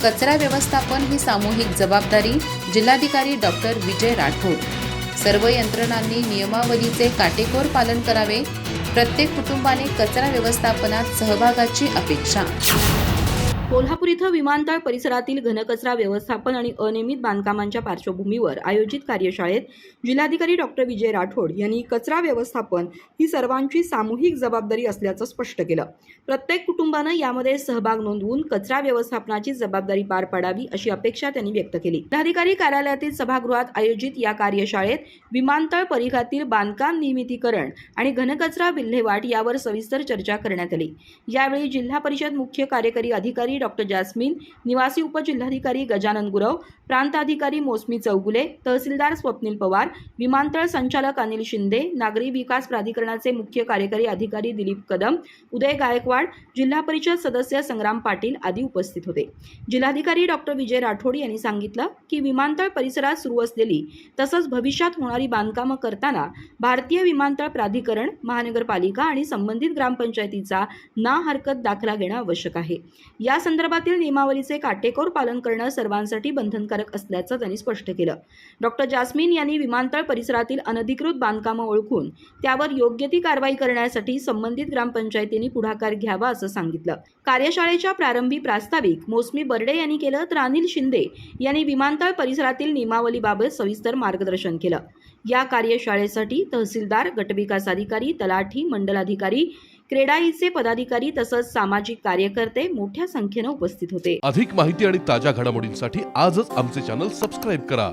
कचरा व्यवस्थापन ही सामूहिक जबाबदारी जिल्हाधिकारी डॉक्टर विजय राठोड। सर्व यंत्रणांनी नियमावलीचे काटेकोर पालन करावे। प्रत्येक कुटुंबाने कचरा व्यवस्थापनात सहभागाची अपेक्षा। कोल्हापूर इथं विमानतळ परिसरातील घनकचरा व्यवस्थापन आणि अनियमित बांधकामांच्या पार्श्वभूमीवर आयोजित कार्यशाळेत जिल्हाधिकारी डॉक्टर विजय राठोड यांनी कचरा व्यवस्थापन ही सर्वांची सामूहिक जबाबदारी असल्याचं स्पष्ट केलं। प्रत्येक कुटुंबानं यामध्ये सहभाग नोंदवून कचरा व्यवस्थापनाची जबाबदारी पार पाडावी अशी अपेक्षा त्यांनी व्यक्त केली। जिल्हाधिकारी कार्यालयातील सभागृहात आयोजित या कार्यशाळेत विमानतळ परिघातील बांधकाम नियमितीकरण आणि घनकचरा विल्हेवाट यावर सविस्तर चर्चा करण्यात आली। यावेळी जिल्हा परिषद मुख्य कार्यकारी अधिकारी डॉक्टर जास्मिन, निवासी उपजिल्हाधिकारी गजानन गुरव, प्रांत अधिकारी मोसमी चौगुले, तहसीलदार स्वप्नील पवार, विमानतळ संचालक अनिल शिंदे, नागरी विकास प्राधिकरणाचे मुख्य कार्यकारी अधिकारी दिलीप कदम, उदय गायकवाड, जिल्हा परिषद सदस्य संग्राम पाटील आदी उपस्थित होते। जिल्हाधिकारी डॉक्टर विजय राठोड यांनी सांगितलं की विमानतळ परिसरात सुरू असलेली तसंच भविष्यात होणारी बांधकामं करताना भारतीय विमानतळ प्राधिकरण, महानगरपालिका आणि संबंधित ग्रामपंचायतीचा ना हरकत दाखला घेणं आवश्यक आहे। या संदर्भातील नियमावलीचे काटेकोर पालन करणं सर्वांसाठी बंधनकारक असल्याचं त्यांनी स्पष्ट केलं। डॉक्टर जास्मिन यांनी विमानतळ परिसरातील अनधिकृत बांधकामं ओळखून त्यावर योग्य ती कारवाई करण्यासाठी संबंधित ग्रामपंचायतींनी पुढाकार घ्यावा असं सांगितलं। कार्यशाळेच्या प्रारंभी प्रास्ताविक मोसमी बर्डे यांनी केलं तर अनिल शिंदे यांनी विमानतळ परिसरातील नियमावलीबाबत सविस्तर मार्गदर्शन केलं। या कार्यशाळेसाठी तहसीलदार, गटविकास अधिकारी, तलाठी, मंडलाधिकारी, क्रेडाईचे पदाधिकारी तसंच सामाजिक कार्यकर्ते मोठ्या संख्येने उपस्थित होते। अधिक माहिती आणि ताज्या घडामोडींसाठी आजच आमचे चॅनल सबस्क्राइब करा।